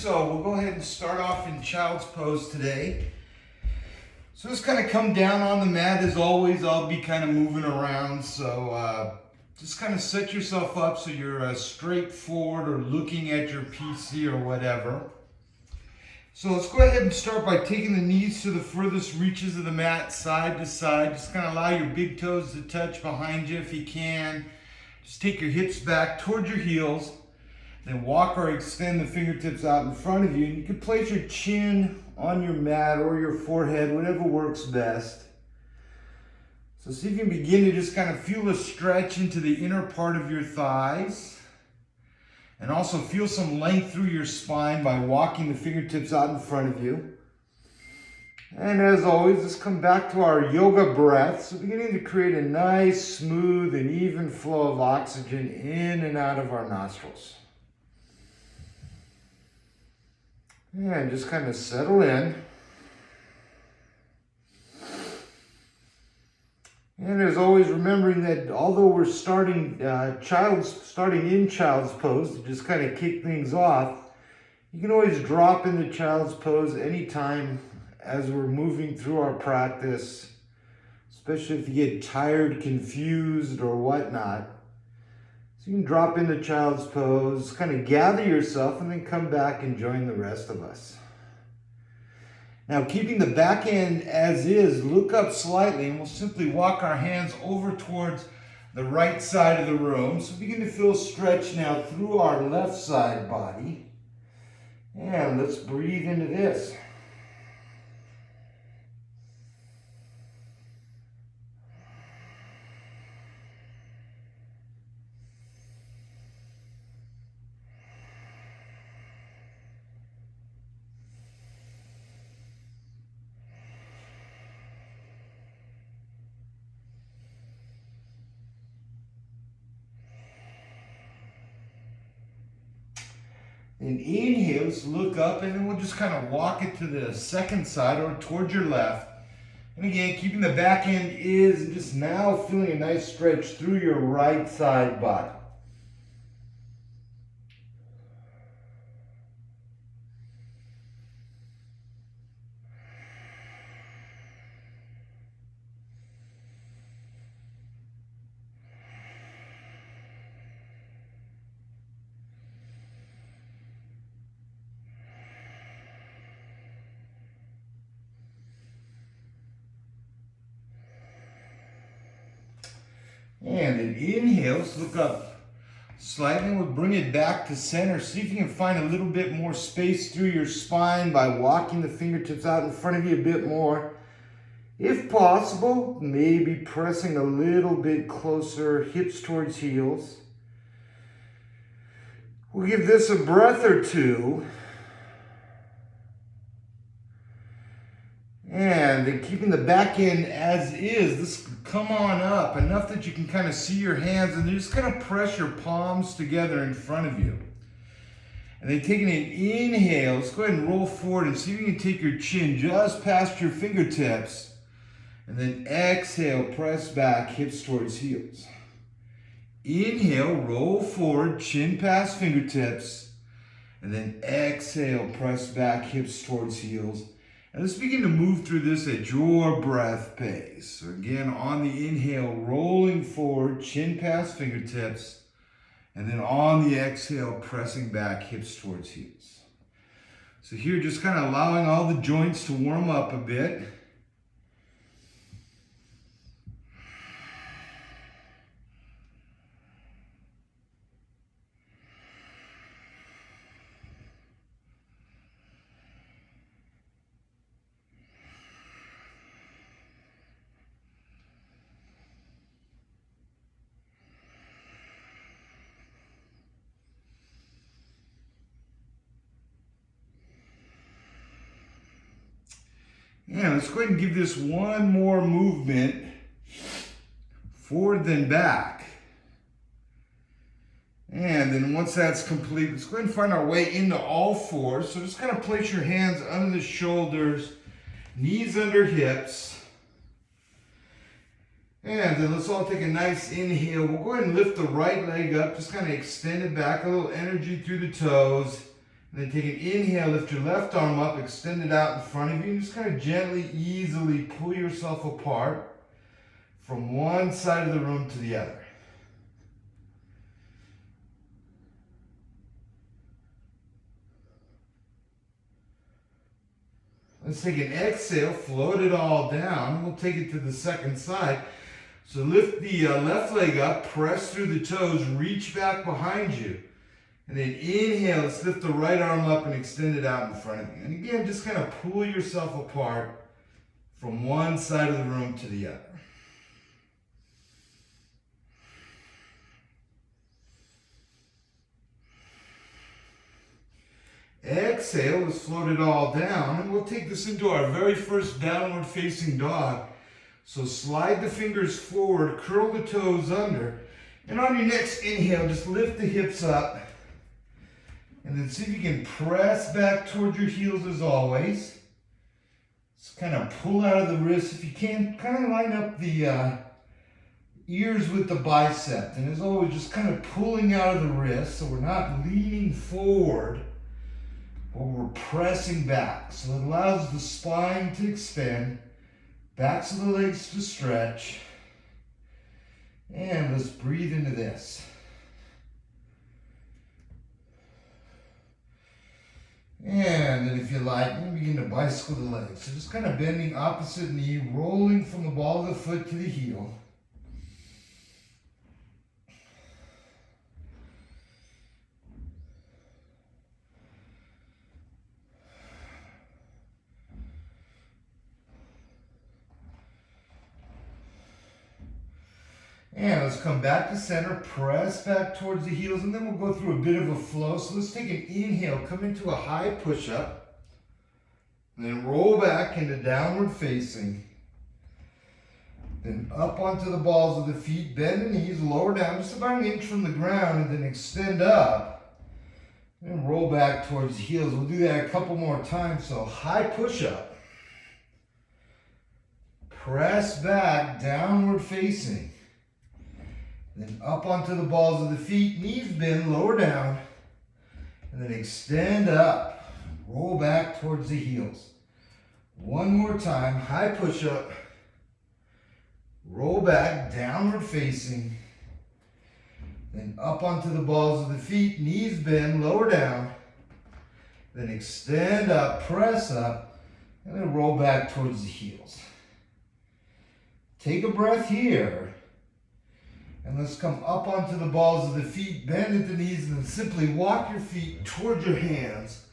So we'll go ahead and start off in child's pose today. So just kind of come down on the mat. As always, I'll be kind of moving around. So just kind of set yourself up so you're straight forward or looking at your PC or whatever. So let's go ahead and start by taking the knees to the furthest reaches of the mat, side to side. Just kind of allow your big toes to touch behind you if you can. Just take your hips back towards your heels. Then walk or extend the fingertips out in front of you. And you can place your chin on your mat or your forehead, whatever works best. So see if you can begin to just kind of feel a stretch into the inner part of your thighs. And also feel some length through your spine by walking the fingertips out in front of you. And as always, just come back to our yoga breath. So beginning to create a nice, smooth, and even flow of oxygen in and out of our nostrils. And just kind of settle in. And as always, remembering that although we're starting in child's pose to just kind of kick things off, you can always drop into child's pose anytime as we're moving through our practice, especially if you get tired, confused, or whatnot. So you can drop into child's pose, kind of gather yourself, and then come back and join the rest of us. Now, keeping the back end as is, look up slightly, and we'll simply walk our hands over towards the right side of the room. So begin to feel stretch now through our left side body. And let's breathe into this. And inhale, let's look up, and then we'll just kind of walk it to the second side or towards your left. And again, keeping the back end is, and just now feeling a nice stretch through your right side body. And then inhale, let's look up slightly. We'll bring it back to center. See if you can find a little bit more space through your spine by walking the fingertips out in front of you a bit more. If possible, maybe pressing a little bit closer, hips towards heels. We'll give this a breath or two. And then keeping the back end as is, this come on up enough that you can kind of see your hands, and just kind of press your palms together in front of you. And then taking an inhale, let's go ahead and roll forward and see if you can take your chin just past your fingertips. And then exhale, press back, hips towards heels. Inhale, roll forward, chin past fingertips. And then exhale, press back, hips towards heels. And let's begin to move through this at your breath pace. So again, on the inhale, rolling forward, chin past fingertips. And then on the exhale, pressing back, hips towards heels. So here, just kind of allowing all the joints to warm up a bit. Yeah, let's go ahead and give this one more movement, forward then back. And then once that's complete, let's go ahead and find our way into all fours. So just kind of place your hands under the shoulders, knees under hips. And then let's all take a nice inhale. We'll go ahead and lift the right leg up, just kind of extend it back, a little energy through the toes. And then take an inhale, lift your left arm up, extend it out in front of you, and just kind of gently, easily pull yourself apart from one side of the room to the other. Let's take an exhale, float it all down, and we'll take it to the second side. So lift the left leg up, press through the toes, reach back behind you. And then inhale, let's lift the right arm up and extend it out in front of you. And again, just kind of pull yourself apart from one side of the room to the other. Exhale, let's float it all down, and we'll take this into our very first downward facing dog. So slide the fingers forward, curl the toes under, and on your next inhale, just lift the hips up, and then see if you can press back towards your heels as always. Just kind of pull out of the wrists. If you can, kind of line up the ears with the bicep, and as always, just kind of pulling out of the wrists, so we're not leaning forward, but we're pressing back. So it allows the spine to extend, backs of the legs to stretch. And let's breathe into this. And then if you like, you begin to bicycle the legs. So just kind of bending opposite knee, rolling from the ball of the foot to the heel. And let's come back to center, press back towards the heels, and then we'll go through a bit of a flow. So let's take an inhale, come into a high push-up, and then roll back into downward facing. Then up onto the balls of the feet, bend the knees, lower down just about an inch from the ground, and then extend up, and roll back towards the heels. We'll do that a couple more times. So high push-up, press back, downward facing. Then up onto the balls of the feet, knees bend, lower down, and then extend up, roll back towards the heels. One more time, high push-up, roll back, downward facing, then up onto the balls of the feet, knees bend, lower down, then extend up, press up, and then roll back towards the heels. Take a breath here. And let's come up onto the balls of the feet, bend at the knees, and then simply walk your feet towards your hands.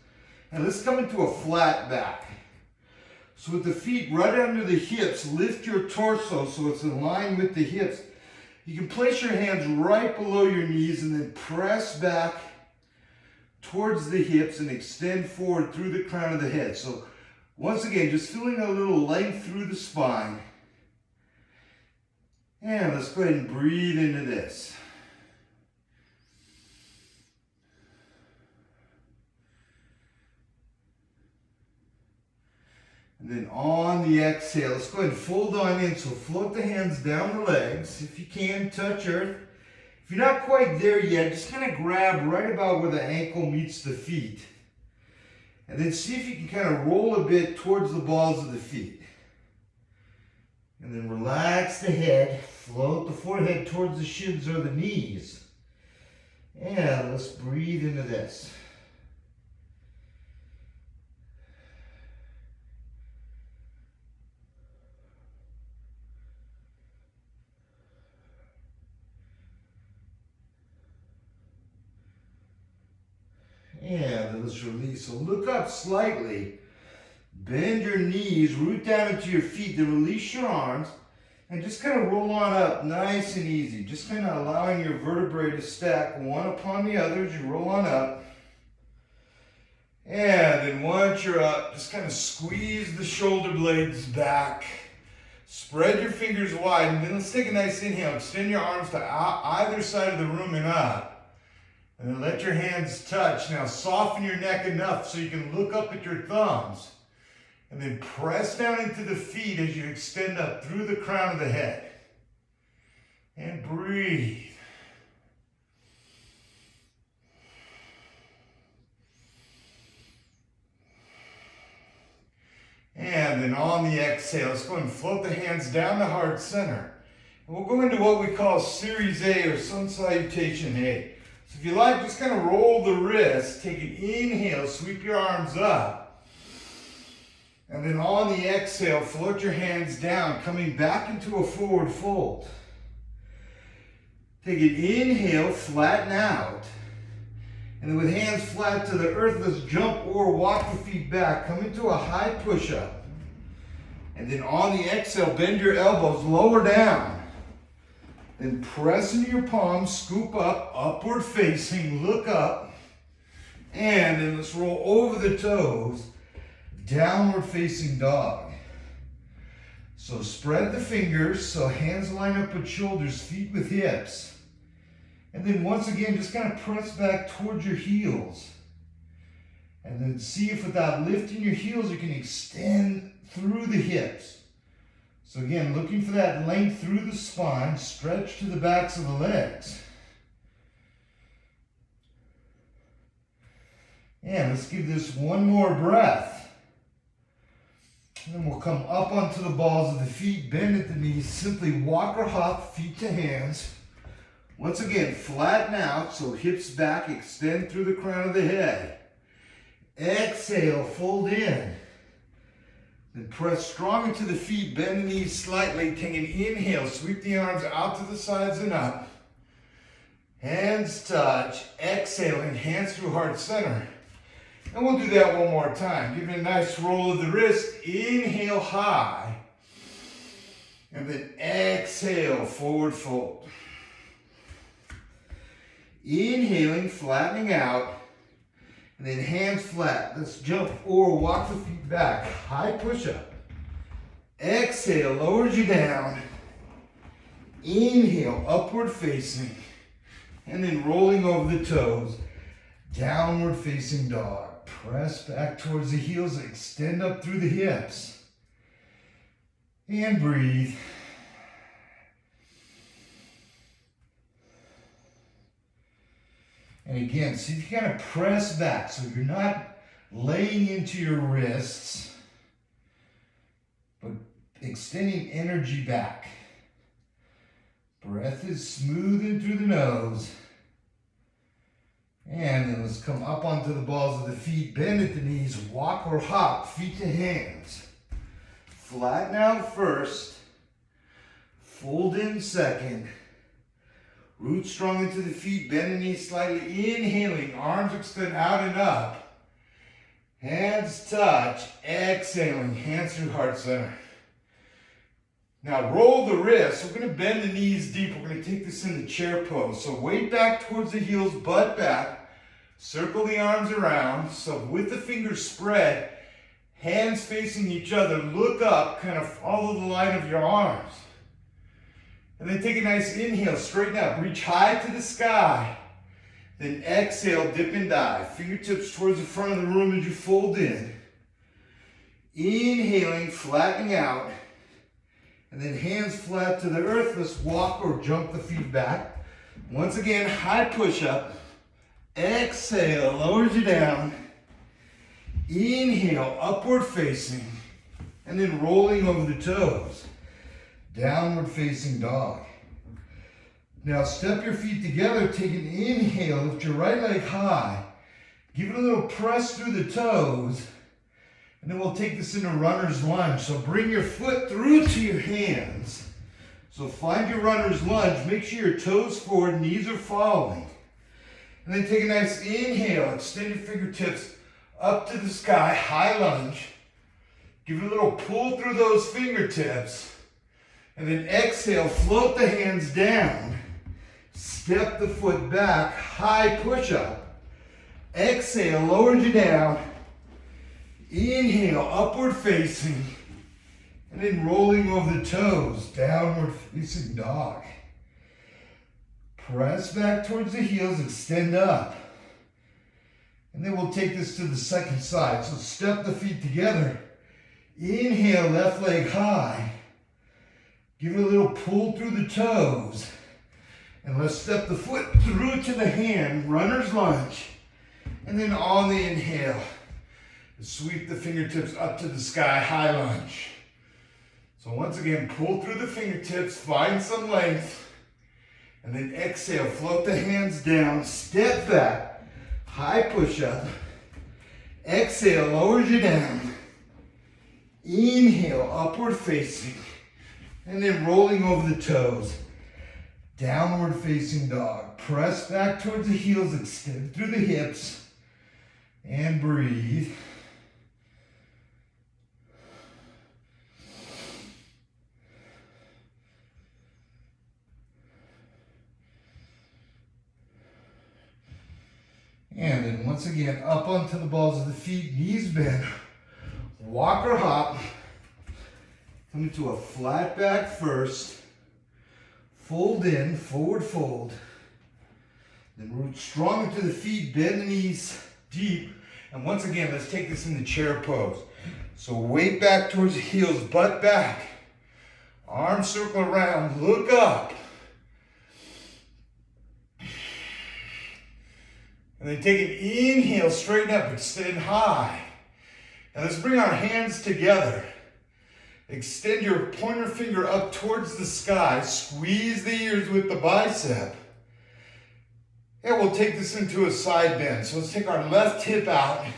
And let's come into a flat back. So with the feet right under the hips, lift your torso so it's in line with the hips. You can place your hands right below your knees and then press back towards the hips and extend forward through the crown of the head. So once again, just feeling a little length through the spine. And let's go ahead and breathe into this. And then on the exhale, let's go ahead and fold on in. So float the hands down the legs. If you can, touch earth. If you're not quite there yet, just kind of grab right about where the ankle meets the feet. And then see if you can kind of roll a bit towards the balls of the feet. And then relax the head, float the forehead towards the shins or the knees. And let's breathe into this. And let's release. So look up slightly. Bend your knees, root down into your feet, then release your arms, and just kind of roll on up, nice and easy. Just kind of allowing your vertebrae to stack one upon the other as you roll on up. And then once you're up, just kind of squeeze the shoulder blades back. Spread your fingers wide, and then let's take a nice inhale. Extend your arms to either side of the room and up. And then let your hands touch. Now soften your neck enough so you can look up at your thumbs. And then press down into the feet as you extend up through the crown of the head. And breathe. And then on the exhale, let's go and float the hands down to heart center. And we'll go into what we call Series A or Sun Salutation A. So if you like, just kind of roll the wrists, take an inhale, sweep your arms up. And then on the exhale, float your hands down, coming back into a forward fold. Take an inhale, flatten out. And then with hands flat to the earth, let's jump or walk the feet back. Come into a high push-up. And then on the exhale, bend your elbows, lower down. Then press into your palms, scoop up, upward facing, look up. And then let's roll over the toes, downward facing dog. So spread the fingers so hands line up with shoulders, feet with hips. And then once again, just kind of press back towards your heels. And then see if without lifting your heels, you can extend through the hips. So again, looking for that length through the spine, stretch to the backs of the legs. And let's give this one more breath. And then we'll come up onto the balls of the feet, bend at the knees, simply walk or hop, feet to hands. Once again, flatten out, so hips back, extend through the crown of the head. Exhale, fold in. Then press strong into the feet, bend the knees slightly, take an inhale, sweep the arms out to the sides and up. Hands touch, exhaling, hands through heart center. And we'll do that one more time. Give it a nice roll of the wrist, inhale high. And then exhale, forward fold. Inhaling, flattening out. And then hands flat. Let's jump or walk the feet back. High push-up. Exhale, lowers you down. Inhale, upward facing. And then rolling over the toes. Downward facing dog. Press back towards the heels. Extend up through the hips. And breathe. And again, see if you kind of press back so you're not laying into your wrists, but extending energy back. Breath is smooth in through the nose. And then let's come up onto the balls of the feet, bend at the knees, walk or hop, feet to hands. Flatten out first, fold in second. Root strong into the feet, bend the knees slightly, inhaling, arms extend out and up. Hands touch, exhaling, hands through heart center. Now roll the wrists, we're gonna bend the knees deep, we're gonna take this into chair pose. So weight back towards the heels, butt back, circle the arms around. So with the fingers spread, hands facing each other, look up, kind of follow the line of your arms. And then take a nice inhale, straighten up, reach high to the sky. Then exhale, dip and dive. Fingertips towards the front of the room as you fold in. Inhaling, flattening out. And then hands flat to the earth. Let's walk or jump the feet back. Once again, high push-up. Exhale, lowers you down. Inhale, upward facing. And then rolling over the toes. Downward facing dog. Now step your feet together, take an inhale, lift your right leg high. Give it a little press through the toes. And then we'll take this into runner's lunge. So bring your foot through to your hands. So find your runner's lunge. Make sure your toes forward, knees are following. And then take a nice inhale, extend your fingertips up to the sky, high lunge. Give it a little pull through those fingertips. And then exhale, float the hands down. Step the foot back, high push-up. Exhale, lowers you down. Inhale, upward facing. And then rolling over the toes, downward facing dog. Press back towards the heels, extend up. And then we'll take this to the second side. So step the feet together. Inhale, left leg high. Give it a little pull through the toes. And let's step the foot through to the hand, runner's lunge. And then on the inhale, Sweep the fingertips up to the sky, high lunge. So once again, pull through the fingertips, find some length, and then exhale, float the hands down, step back, high push-up. Exhale, lowers you down. Inhale, upward facing, and then rolling over the toes. Downward facing dog. Press back towards the heels, extend through the hips, and breathe. And then once again, up onto the balls of the feet, knees bent. Walk or hop. Come into a flat back first. Fold in, forward fold. Then root strong into the feet, bend the knees deep. And once again, let's take this in the chair pose. So weight back towards the heels, butt back. Arms circle around, look up. And then take an inhale, straighten up, extend high. And let's bring our hands together. Extend your pointer finger up towards the sky. Squeeze the ears with the bicep. And we'll take this into a side bend. So let's take our left hip out. And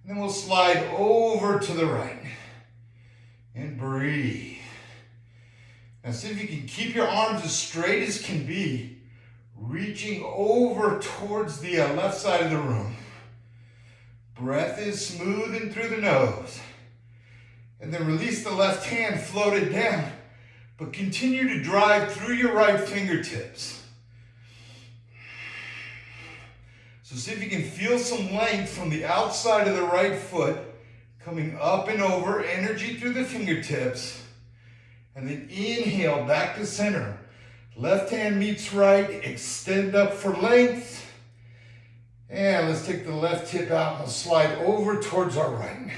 then we'll slide over to the right. And breathe. Now see if you can keep your arms as straight as can be. Reaching over towards the left side of the room. Breath is smooth in through the nose. And then release the left hand, float it down. But continue to drive through your right fingertips. So see if you can feel some length from the outside of the right foot. Coming up and over, energy through the fingertips. And then inhale, back to center. Left hand meets right, extend up for length. And let's take the left hip out and we'll slide over towards our right.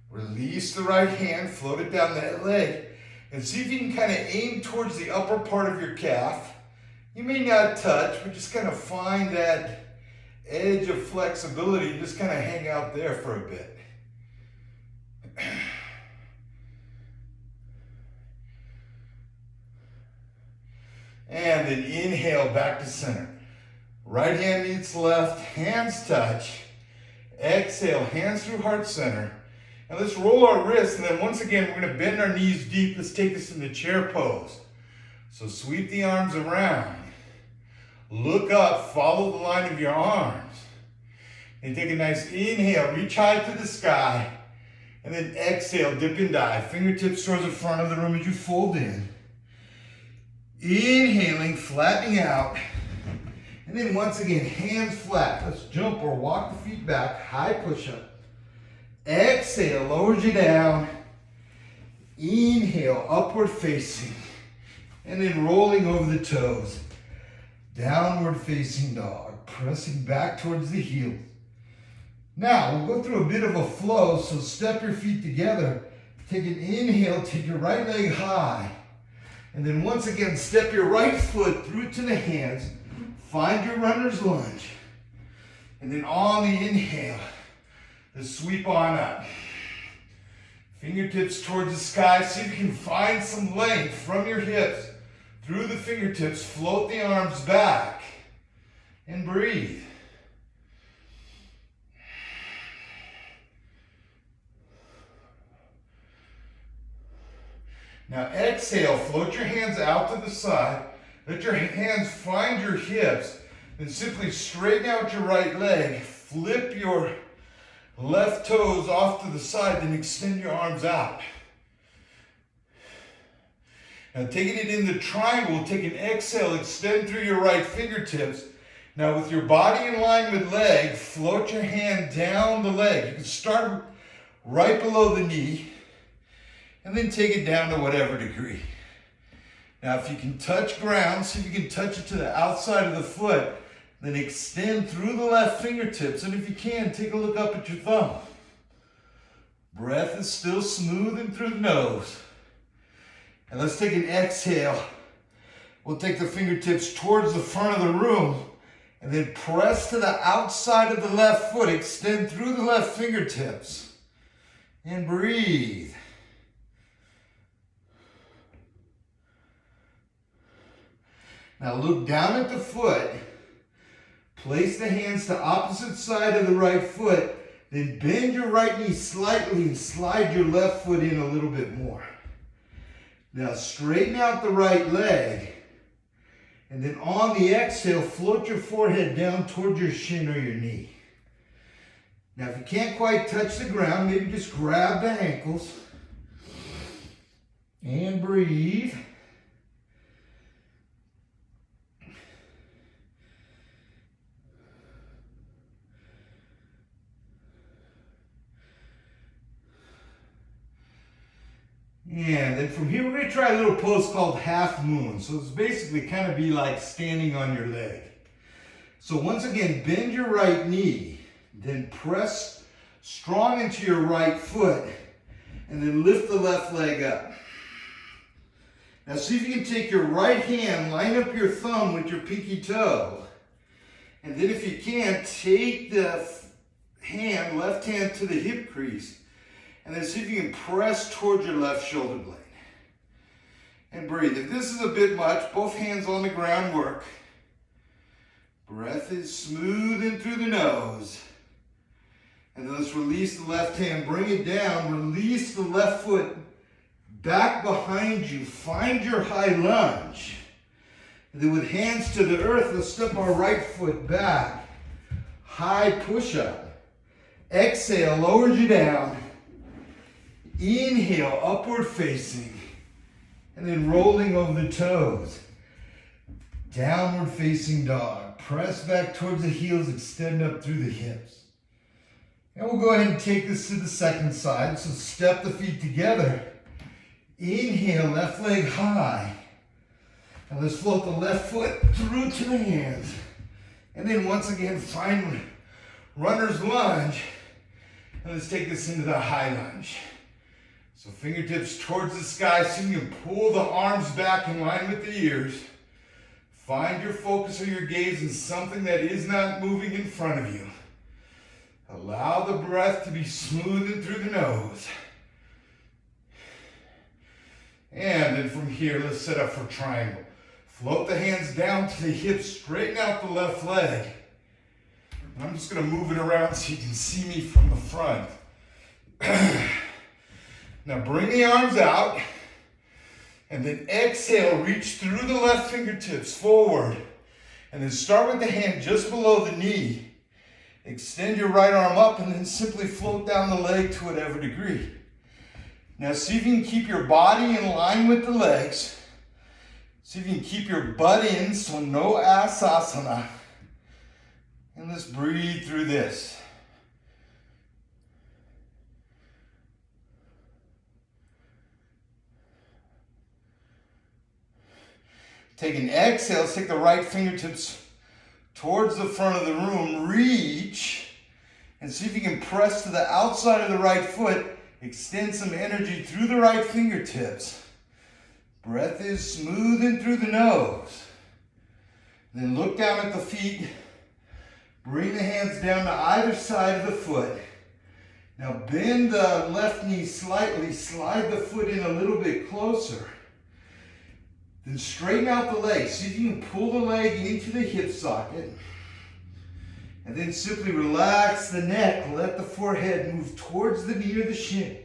Release the right hand, float it down that leg, and see if you can kind of aim towards the upper part of your calf. You may not touch, but just kind of find that edge of flexibility and just kind of hang out there for a bit. And then inhale, back to center. Right hand meets left, hands touch. Exhale, hands through heart center. And let's roll our wrists, and then once again, we're going to bend our knees deep. Let's take this in the chair pose. So sweep the arms around. Look up, follow the line of your arms. And take a nice inhale, reach high to the sky. And then exhale, dip and dive. Fingertips towards the front of the room as you fold in. Inhaling, flattening out. And then once again, hands flat. Let's jump or walk the feet back, high push-up. Exhale, lowers you down. Inhale, upward facing. And then rolling over the toes. Downward facing dog, pressing back towards the heels. Now, we'll go through a bit of a flow, so step your feet together. Take an inhale, take your right leg high. And then once again, step your right foot through to the hands. Find your runner's lunge. And then on the inhale, just sweep on up. Fingertips towards the sky. See if you can find some length from your hips. Through the fingertips, float the arms back and breathe. Now exhale, float your hands out to the side. Let your hands find your hips. Then simply straighten out your right leg. Flip your left toes off to the side, then extend your arms out. Now taking it in the triangle, take an exhale, extend through your right fingertips. Now with your body in line with leg, float your hand down the leg. You can start right below the knee and then take it down to whatever degree. Now if you can touch ground, see if you can touch it to the outside of the foot, then extend through the left fingertips, and if you can, take a look up at your thumb. Breath is still smooth in through the nose. And let's take an exhale. We'll take the fingertips towards the front of the room and then press to the outside of the left foot. Extend through the left fingertips and breathe. Now look down at the foot. Place the hands to opposite side of the right foot. Then bend your right knee slightly and slide your left foot in a little bit more. Now straighten out the right leg. And then on the exhale, float your forehead down toward your shin or your knee. Now if you can't quite touch the ground, maybe just grab the ankles and breathe. And then from here, we're going to try a little pose called half moon. So it's basically kind of be like standing on your leg. So once again, bend your right knee, then press strong into your right foot, and then lift the left leg up. Now see if you can take your right hand, line up your thumb with your pinky toe, and then if you can, take the hand, left hand to the hip crease, and then see if you can press towards your left shoulder blade. And breathe. If this is a bit much, both hands on the ground work. Breath is smooth in through the nose. And then let's release the left hand, bring it down, release the left foot back behind you. Find your high lunge. And then with hands to the earth, let's step our right foot back. High push-up. Exhale, lowers you down. Inhale, upward facing, and then rolling over the toes. Downward facing dog. Press back towards the heels, extend up through the hips. And we'll go ahead and take this to the second side. So step the feet together. Inhale, left leg high. And let's float the left foot through to the hands. And then once again, find runner's lunge. And let's take this into the high lunge. So fingertips towards the sky, so you can pull the arms back in line with the ears. Find your focus or your gaze in something that is not moving in front of you. Allow the breath to be smooth in through the nose. And then from here, let's set up for triangle. Float the hands down to the hips, straighten out the left leg. And I'm just going to move it around so you can see me from the front. Now bring the arms out, and then exhale, reach through the left fingertips forward, and then start with the hand just below the knee. Extend your right arm up, and then simply float down the leg to whatever degree. Now see if you can keep your body in line with the legs. See if you can keep your butt in, so no asasana. And let's breathe through this. Take an exhale, let's take the right fingertips towards the front of the room, reach, and see if you can press to the outside of the right foot, extend some energy through the right fingertips. Breath is smooth in through the nose. Then look down at the feet, bring the hands down to either side of the foot. Now bend the left knee slightly, slide the foot in a little bit closer. Then straighten out the leg. See if you can pull the leg into the hip socket. And then simply relax the neck. Let the forehead move towards the knee or the shin.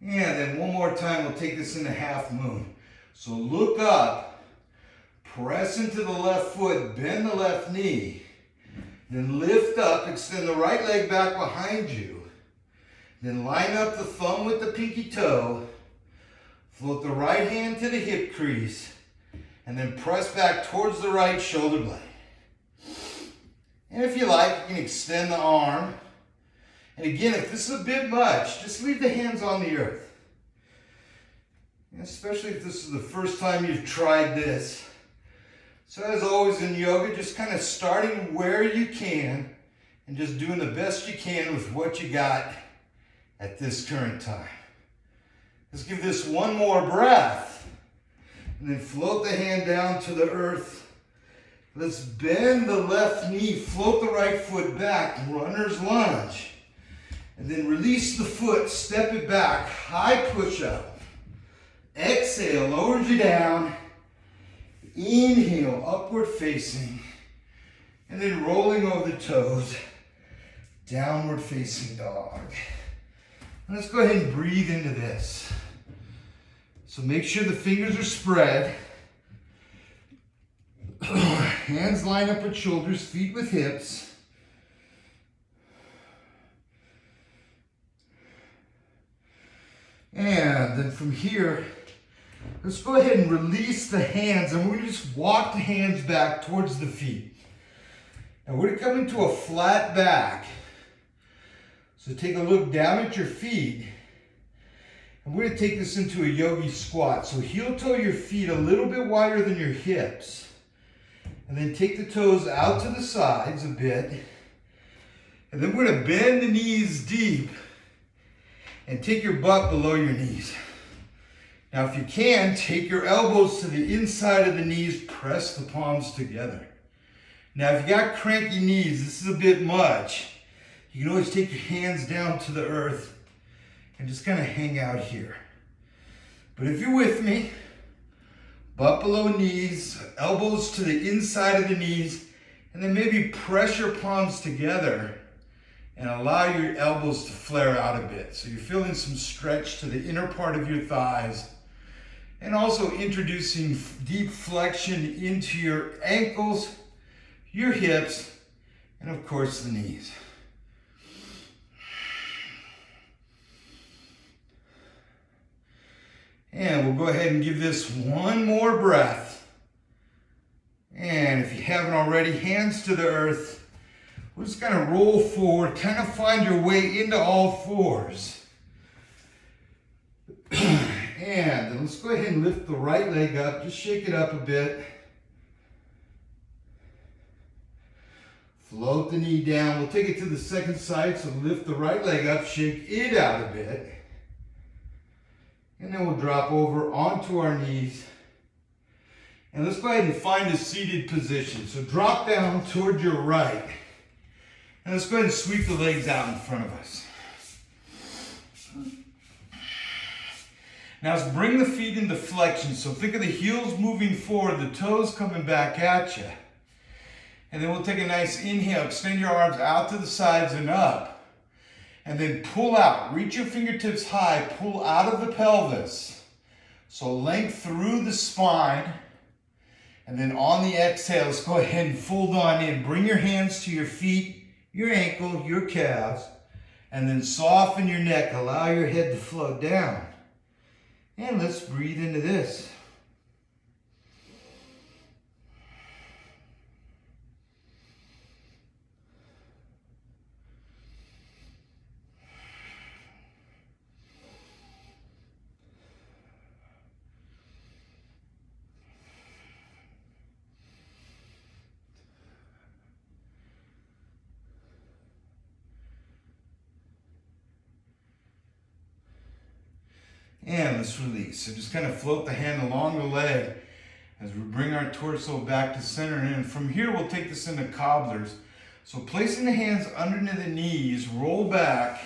And then one more time, we'll take this into half moon. So look up, press into the left foot, bend the left knee, then lift up, extend the right leg back behind you, then line up the thumb with the pinky toe, float the right hand to the hip crease, and then press back towards the right shoulder blade. And if you like, you can extend the arm. And again, if this is a bit much, just leave the hands on the earth. especially if this is the first time you've tried this. So as always in yoga, just kind of starting where you can and just doing the best you can with what you got at this current time. Let's give this one more breath and then float the hand down to the earth. Let's bend the left knee, float the right foot back, runner's lunge. And then release the foot, step it back, high push-up. Exhale, lowers you down. Inhale, upward facing. And then rolling over the toes, downward facing dog. And let's go ahead and breathe into this. So make sure the fingers are spread. Hands line up at shoulders, feet with hips. And then from here, let's go ahead and release the hands, and we're going to just walk the hands back towards the feet. Now we're going to come into a flat back. So take a look down at your feet. And we're going to take this into a yogi squat. So heel toe your feet a little bit wider than your hips. And then take the toes out to the sides a bit. And then we're going to bend the knees deep and take your butt below your knees. Now if you can, take your elbows to the inside of the knees, press the palms together. Now if you got cranky knees, this is a bit much. You can always take your hands down to the earth and just kind of hang out here. But if you're with me, butt below knees, elbows to the inside of the knees, and then maybe press your palms together and allow your elbows to flare out a bit. So you're feeling some stretch to the inner part of your thighs, and also introducing deep flexion into your ankles, your hips, and of course the knees. And we'll go ahead and give this one more breath. And if you haven't already, hands to the earth. We're just going to roll forward, kind of find your way into all fours. And then let's go ahead and lift the right leg up. Just shake it up a bit. Float the knee down. We'll take it to the second side. So lift the right leg up, shake it out a bit. And then we'll drop over onto our knees. And let's go ahead and find a seated position. So drop down toward your right. And let's go ahead and sweep the legs out in front of us. Now let's bring the feet into flexion. So think of the heels moving forward, the toes coming back at you. And then we'll take a nice inhale, extend your arms out to the sides and up. And then pull out, reach your fingertips high, pull out of the pelvis. So length through the spine. And then on the exhale, let's go ahead and fold on in. Bring your hands to your feet, your ankle, your calves. And then soften your neck, allow your head to float down. And let's breathe into this. And let's release. So just kind of float the hand along the leg as we bring our torso back to center. And from here, we'll take this into cobblers. So placing the hands underneath the knees, roll back,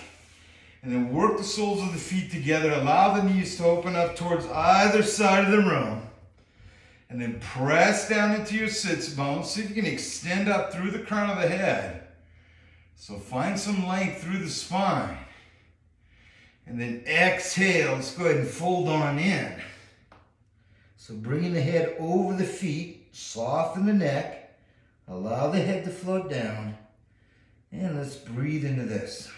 and then work the soles of the feet together. Allow the knees to open up towards either side of the room. And then press down into your sits bones. See if you can extend up through the crown of the head. So find some length through the spine. And then exhale, let's go ahead and fold on in. So bringing the head over the feet, soften the neck, allow the head to float down, and let's breathe into this.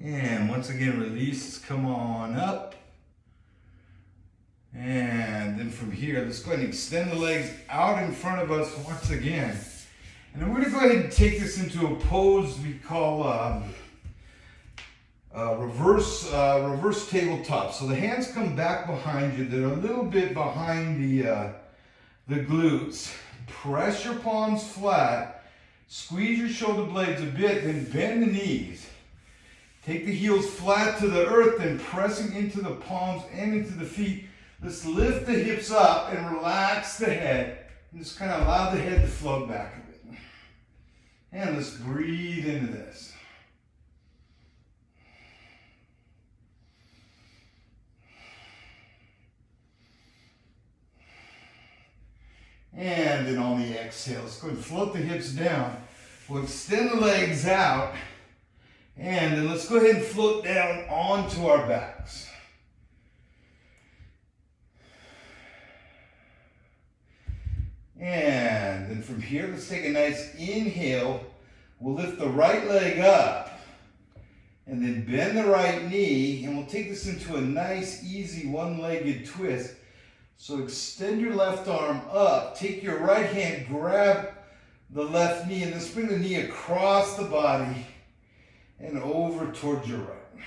And once again, release, come on up. And then from here, let's go ahead and extend the legs out in front of us once again. And then we're going to go ahead and take this into a pose we call reverse tabletop. So the hands come back behind you. They're a little bit behind the glutes. Press your palms flat. Squeeze your shoulder blades a bit, then bend the knees. Take the heels flat to the earth, then pressing into the palms and into the feet. Let's lift the hips up and relax the head. And just kind of allow the head to float back a bit. And let's breathe into this. And then on the exhale, let's go and float the hips down. We'll extend the legs out. And then let's go ahead and float down onto our backs. And then from here, let's take a nice inhale. We'll lift the right leg up. And then bend the right knee. And we'll take this into a nice, easy one-legged twist. So extend your left arm up. Take your right hand, grab the left knee, and then bring the knee across the body and over towards your right.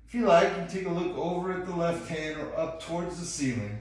If you like, you can take a look over at the left hand or up towards the ceiling.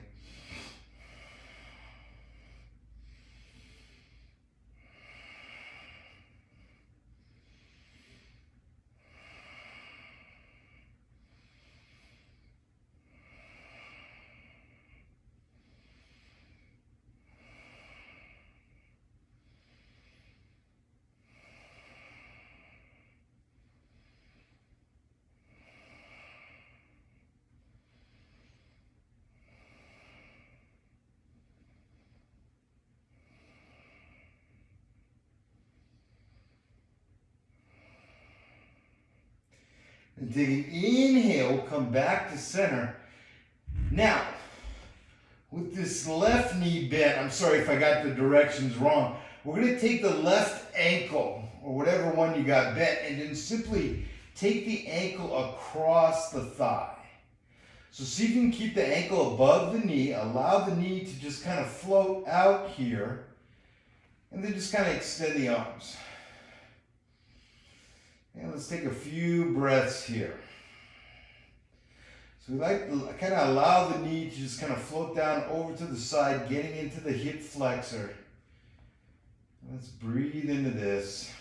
And take an inhale, come back to center. Now, with this left knee bent, I'm sorry if I got the directions wrong, we're going to take the left ankle, or whatever one you got bent, and then simply take the ankle across the thigh. So see if you can keep the ankle above the knee, allow the knee to just kind of float out here, and then just kind of extend the arms. And let's take a few breaths here. So we like to kind of allow the knee to just kind of float down over to the side, getting into the hip flexor. Let's breathe into this.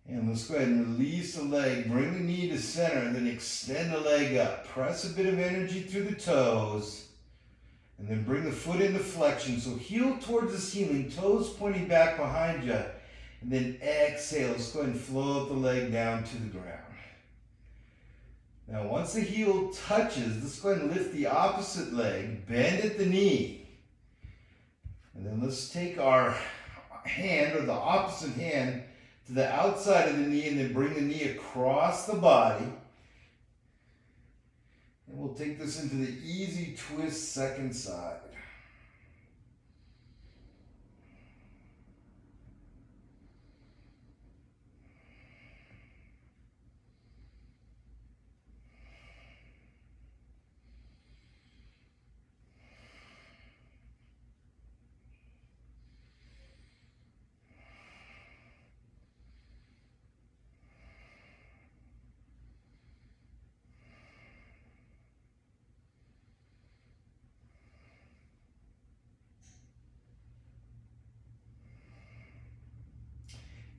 And let's go ahead and release the leg. Bring the knee to center and then extend the leg up. Press a bit of energy through the toes. And then bring the foot into flexion. So heel towards the ceiling, toes pointing back behind you. And then exhale. Let's go ahead and float the leg down to the ground. Now once the heel touches, let's go ahead and lift the opposite leg. Bend at the knee. And then let's take our hand, or the opposite hand, to the outside of the knee, and then bring the knee across the body. And we'll take this into the easy twist second side.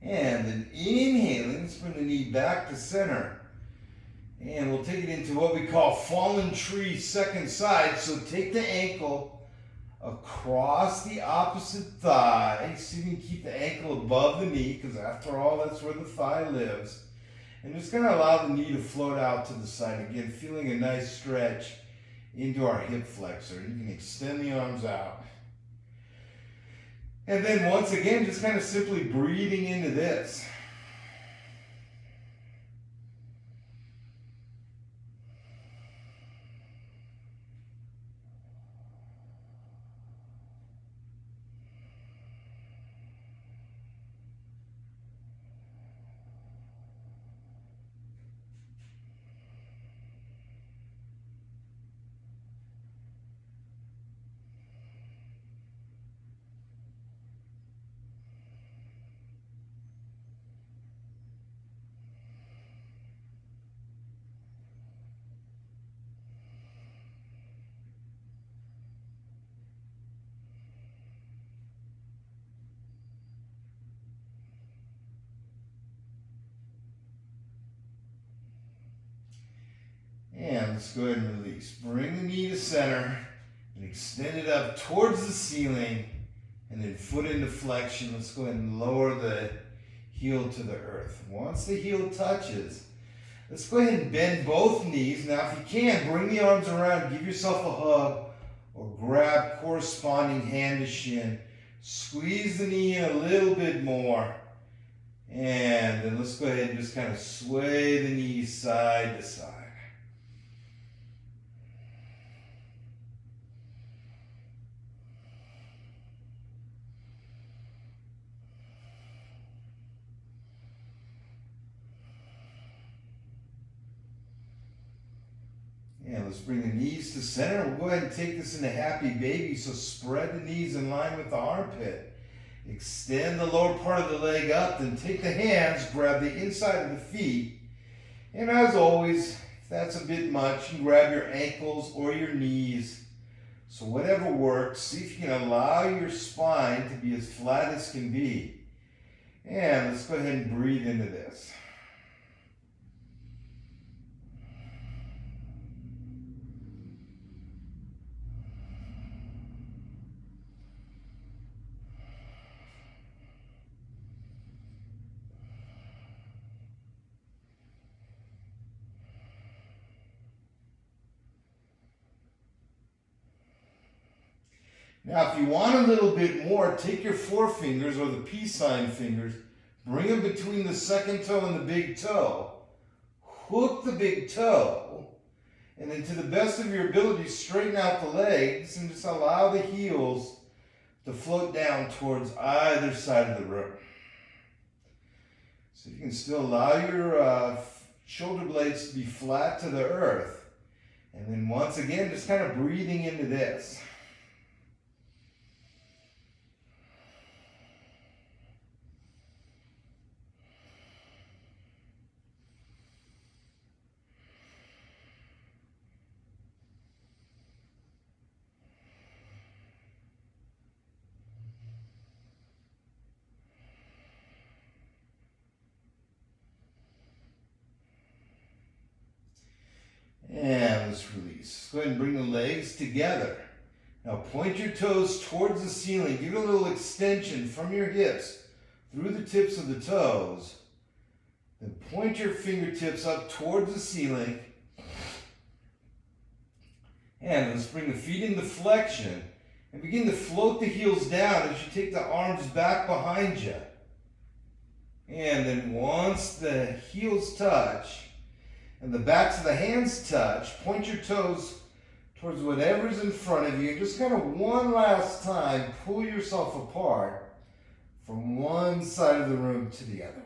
And then inhaling, let's bring the knee back to center. And we'll take it into what we call fallen tree second side. So take the ankle across the opposite thigh. See if you can keep the ankle above the knee, because after all, that's where the thigh lives. And just going to allow the knee to float out to the side. Again, feeling a nice stretch into our hip flexor. You can extend the arms out. And then once again, just kind of simply breathing into this. And let's go ahead and release. Bring the knee to center and extend it up towards the ceiling, and then foot into flexion. Let's go ahead and lower the heel to the earth. Once the heel touches, let's go ahead and bend both knees. Now if you can, bring the arms around, give yourself a hug, or grab corresponding hand to shin. Squeeze the knee in a little bit more. And then let's go ahead and just kind of sway the knees side to side. And let's bring the knees to center. We'll go ahead and take this into happy baby. So spread the knees in line with the armpit. Extend the lower part of the leg up. Then take the hands, grab the inside of the feet. And as always, if that's a bit much, you can grab your ankles or your knees. So whatever works, see if you can allow your spine to be as flat as can be. And let's go ahead and breathe into this. Now, if you want a little bit more, take your forefingers or the peace sign fingers, bring them between the second toe and the big toe, hook the big toe, and then to the best of your ability, straighten out the legs and just allow the heels to float down towards either side of the room. So you can still allow your shoulder blades to be flat to the earth. And then once again, just kind of breathing into this. And let's release. Go ahead and bring the legs together. Now point your toes towards the ceiling. Give it a little extension from your hips through the tips of the toes. Then point your fingertips up towards the ceiling. And let's bring the feet into flexion and begin to float the heels down as you take the arms back behind you. And then once the heels touch, and the backs of the hands touch, point your toes towards whatever's in front of you. And just kind of one last time, pull yourself apart from one side of the room to the other.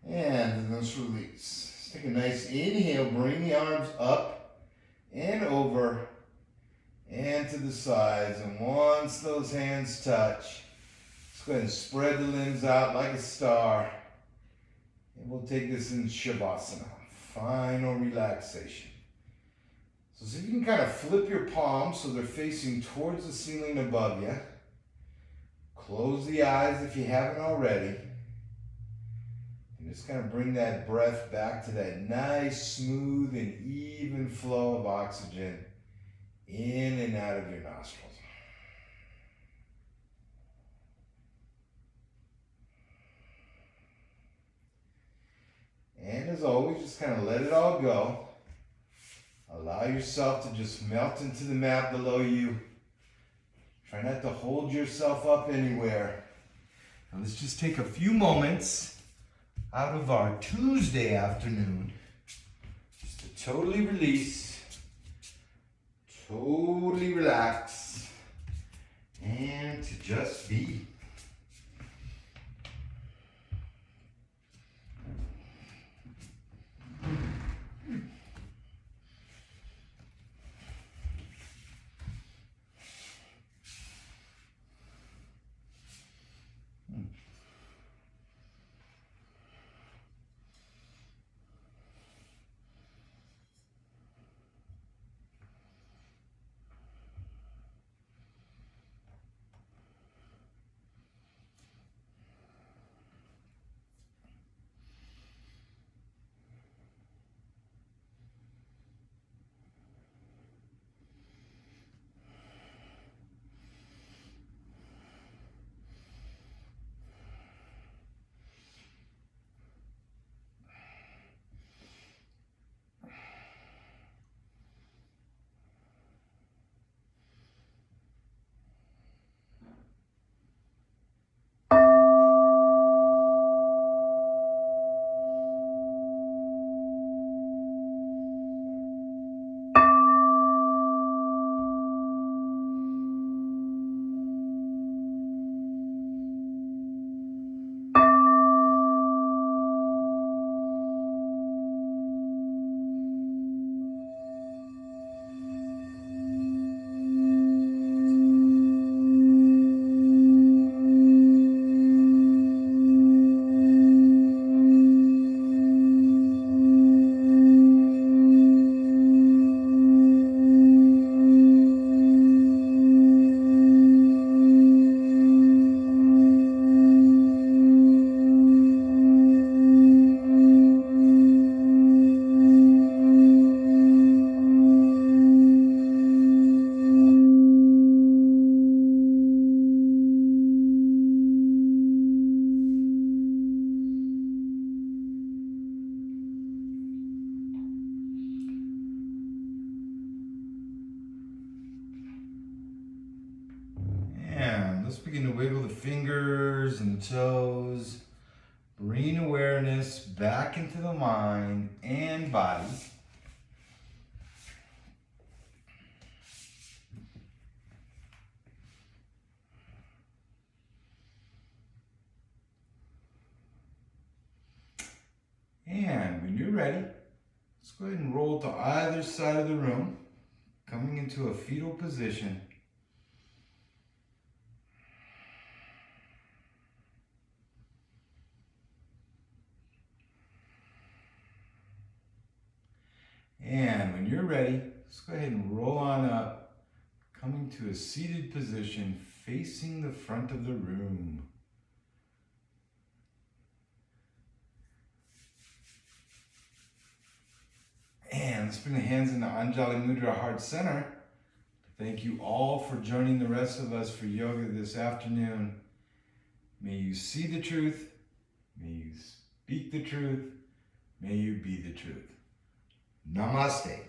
And then let's release. Take a nice inhale, bring the arms up and over and to the sides. And once those hands touch, let's go ahead and spread the limbs out like a star. And we'll take this in Shavasana, final relaxation. So see if you can kind of flip your palms so they're facing towards the ceiling above you. Close the eyes if you haven't already. Just kind of bring that breath back to that nice, smooth, and even flow of oxygen in and out of your nostrils. And as always, just kind of let it all go. Allow yourself to just melt into the mat below you. Try not to hold yourself up anywhere. Now let's just take a few moments out of our Tuesday afternoon just to totally release, totally relax, and to just be. And let's begin to wiggle the fingers and the toes, bringing awareness back into the mind and body. And when you're ready, let's go ahead and roll to either side of the room, coming into a fetal position. And when you're ready, let's go ahead and roll on up, coming to a seated position facing the front of the room. And let's bring the hands into Anjali Mudra, Heart Center. Thank you all for joining the rest of us for yoga this afternoon. May you see the truth. May you speak the truth. May you be the truth. Namaste.